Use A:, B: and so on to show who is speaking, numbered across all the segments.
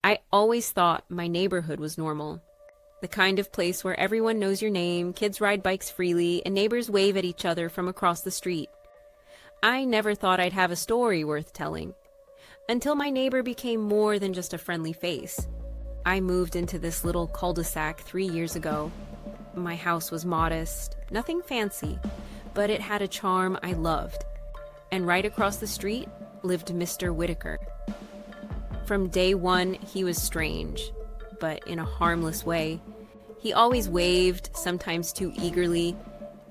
A: I always thought my neighborhood was normal. The kind of place where everyone knows your name, kids ride bikes freely, and neighbors wave at each other from across the street. I never thought I'd have a story worth telling. Until my neighbor became more than just a friendly face. I moved into this little cul-de-sac 3 years ago. My house was modest, nothing fancy, but it had a charm I loved. And right across the street lived Mr. Whitaker. From day one, he was strange, but in a harmless way. He always waved, sometimes too eagerly,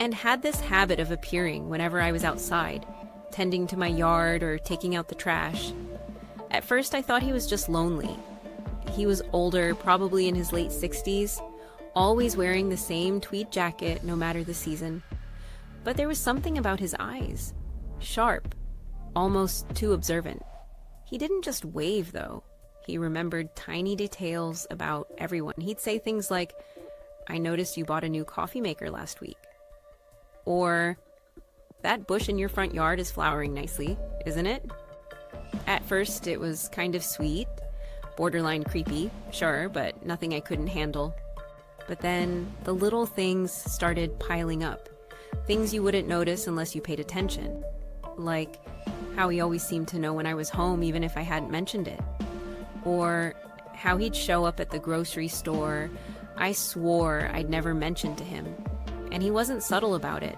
A: and had this habit of appearing whenever I was outside, tending to my yard or taking out the trash. At first, I thought he was just lonely. He was older, probably in his late 60s, always wearing the same tweed jacket no matter the season. But there was something about his eyes. Sharp, almost too observant. He didn't just wave, though. He remembered tiny details about everyone. He'd say things like, "I noticed you bought a new coffee maker last week." Or, "That bush in your front yard is flowering nicely, isn't it?" At first, it was kind of sweet, borderline creepy, sure, but nothing I couldn't handle. But then the little things started piling up. Things you wouldn't notice unless you paid attention. Like how he always seemed to know when I was home even if I hadn't mentioned it. Or how he'd show up at the grocery store I swore I'd never mentioned to him. And he wasn't subtle about it.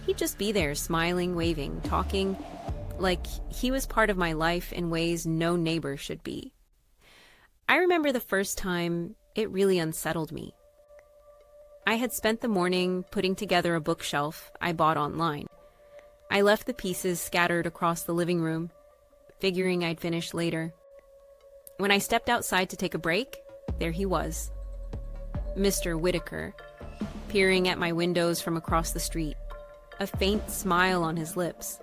A: He'd just be there, smiling, waving, talking, like he was part of my life in ways no neighbor should be. I remember the first time it really unsettled me. I had spent the morning putting together a bookshelf I bought online. I left the pieces scattered across the living room, figuring I'd finish later. When I stepped outside to take a break, there he was. Mr. Whitaker, peering at my windows from across the street, a faint smile on his lips.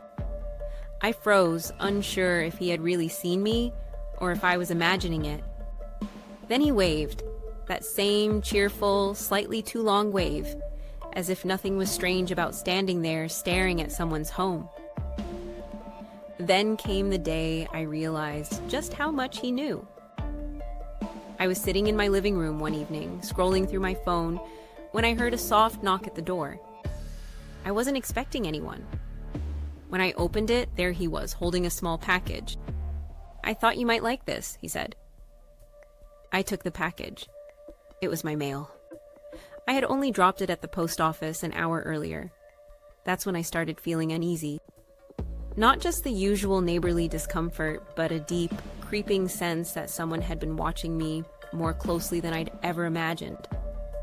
A: I froze, unsure if he had really seen me or if I was imagining it. Then he waved, that same cheerful, slightly too long wave, as if nothing was strange about standing there staring at someone's home. Then came the day I realized just how much he knew. I was sitting in my living room one evening, scrolling through my phone, when I heard a soft knock at the door. I wasn't expecting anyone. When I opened it, there he was, holding a small package. "I thought you might like this," he said. I took the package. It was my mail. I had only dropped it at the post office an hour earlier. That's when I started feeling uneasy. Not just the usual neighborly discomfort, but a deep, creeping sense that someone had been watching me more closely than I'd ever imagined.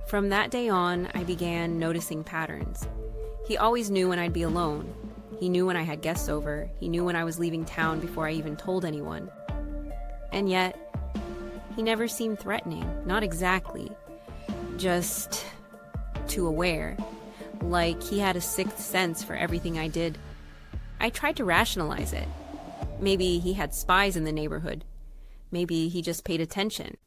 A: From that day on, I began noticing patterns. He always knew when I'd be alone. He knew when I had guests over. He knew when I was leaving town before I even told anyone. And yet, he never seemed threatening. Not exactly. Just too aware. Like he had a sixth sense for everything I did. I tried to rationalize it. Maybe he had spies in the neighborhood. Maybe he just paid attention.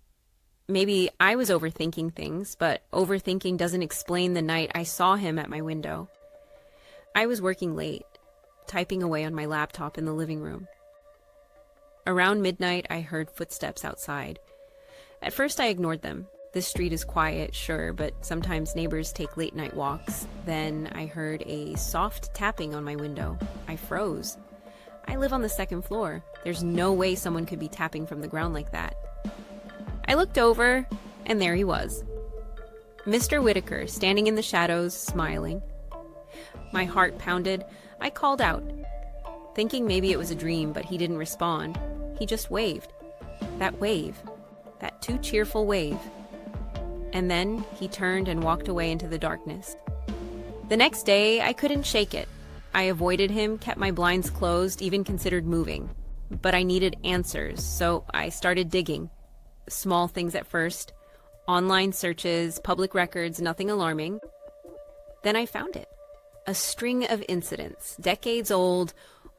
A: Maybe I was overthinking things, but overthinking doesn't explain the night I saw him at my window. I was working late, typing away on my laptop in the living room. Around midnight, I heard footsteps outside. At first, I ignored them. This street is quiet, sure, but sometimes neighbors take late-night walks. Then I heard a soft tapping on my window. I froze. I live on the second floor. There's no way someone could be tapping from the ground like that. I looked over, and there he was. Mr. Whitaker, standing in the shadows, smiling. My heart pounded. I called out, thinking maybe it was a dream, but he didn't respond. He just waved. That wave. That too cheerful wave. And then he turned and walked away into the darkness. The next day, I couldn't shake it. I avoided him, kept my blinds closed, even considered moving. But I needed answers, so I started digging. Small things at first. Online searches, public records, nothing alarming. Then I found it. A string of incidents, decades old,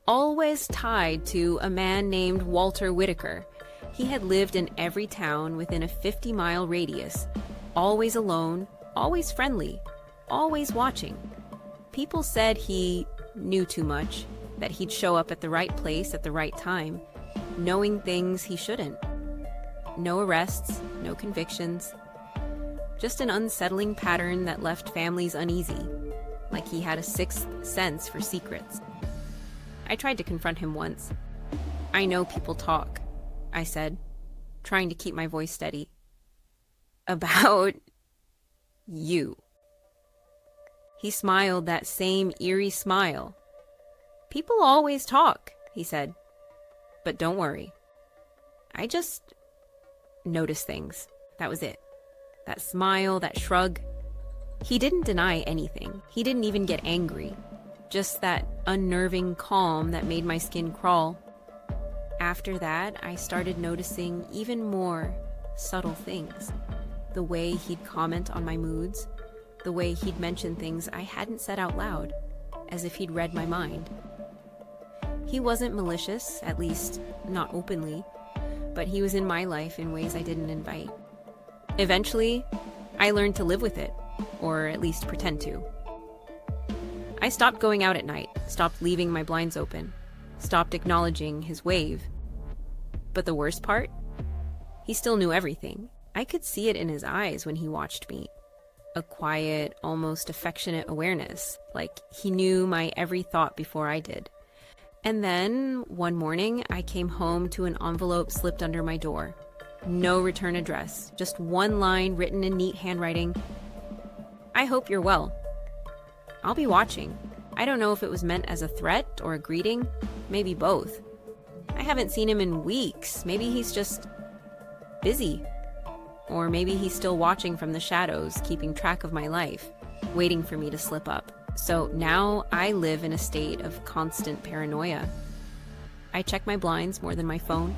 A: always tied to a man named Walter Whitaker. He had lived in every town within a 50-mile radius, always alone, always friendly, always watching. People said he knew too much, that he'd show up at the right place at the right time, knowing things he shouldn't. No arrests, no convictions. Just an unsettling pattern that left families uneasy, like he had a sixth sense for secrets. I tried to confront him once. "I know people talk," I said, trying to keep my voice steady. "About you." He smiled that same eerie smile. "People always talk," he said. "But don't worry. I just notice things." That was it. That smile, that shrug. He didn't deny anything. He didn't even get angry. Just that unnerving calm that made my skin crawl. After that, I started noticing even more subtle things. The way he'd comment on my moods, the way he'd mention things I hadn't said out loud, as if he'd read my mind. He wasn't malicious, at least not openly, but he was in my life in ways I didn't invite. Eventually, I learned to live with it, or at least pretend to. I stopped going out at night, stopped leaving my blinds open, stopped acknowledging his wave. But the worst part? He still knew everything. I could see it in his eyes when he watched me. A quiet, almost affectionate awareness, like he knew my every thought before I did. And then, one morning, I came home to an envelope slipped under my door. No return address, just one line written in neat handwriting. "I hope you're well. I'll be watching." I don't know if it was meant as a threat or a greeting, maybe both. I haven't seen him in weeks. Maybe he's just busy. Or maybe he's still watching from the shadows, keeping track of my life, waiting for me to slip up. So now I live in a state of constant paranoia. I check my blinds more than my phone.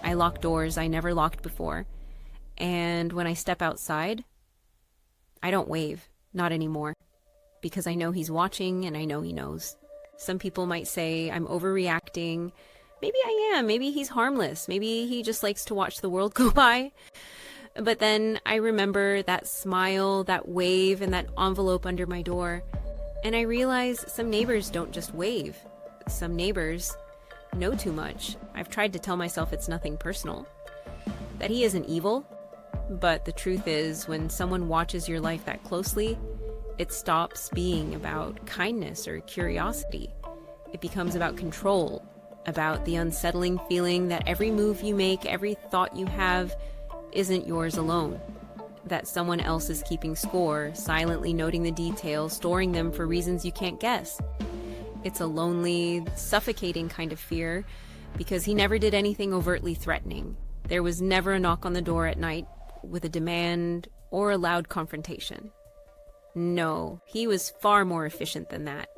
A: I lock doors I never locked before. And when I step outside, I don't wave, not anymore, because I know he's watching and I know he knows. Some people might say I'm overreacting. Maybe I am. Maybe he's harmless. Maybe he just likes to watch the world go by. But then I remember that smile, that wave, and that envelope under my door. And I realize some neighbors don't just wave. Some neighbors know too much. I've tried to tell myself it's nothing personal, that he isn't evil. But the truth is, when someone watches your life that closely, it stops being about kindness or curiosity. It becomes about control, about the unsettling feeling that every move you make, every thought you have, isn't yours alone. That someone else is keeping score, silently noting the details, storing them for reasons you can't guess. It's a lonely, suffocating kind of fear, because he never did anything overtly threatening. There was never a knock on the door at night with a demand or a loud confrontation. No, he was far more efficient than that.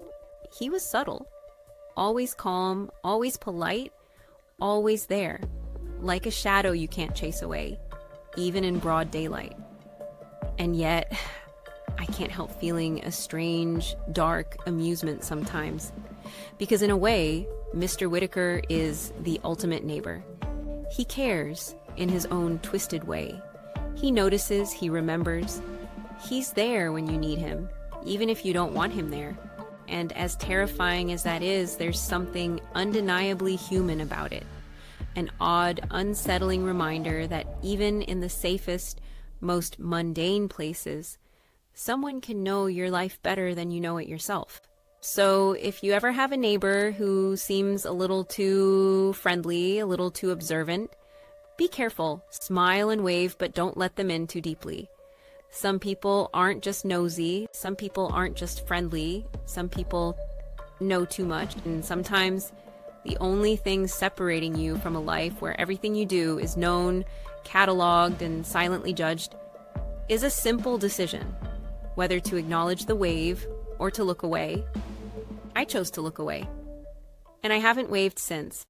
A: He was subtle, always calm, always polite, always there, like a shadow you can't chase away, even in broad daylight. And yet, I can't help feeling a strange, dark amusement sometimes. Because in a way, Mr. Whitaker is the ultimate neighbor. He cares in his own twisted way. He notices, he remembers. He's there when you need him, even if you don't want him there. And as terrifying as that is, there's something undeniably human about it. An odd, unsettling reminder that even in the safest, most mundane places, someone can know your life better than you know it yourself. So if you ever have a neighbor who seems a little too friendly, a little too observant, be careful. Smile and wave, but don't let them in too deeply. Some people aren't just nosy. Some people aren't just friendly. Some people know too much. And sometimes the only thing separating you from a life where everything you do is known, cataloged, and silently judged is a simple decision, whether to acknowledge the wave or to look away. I chose to look away, and I haven't waved since.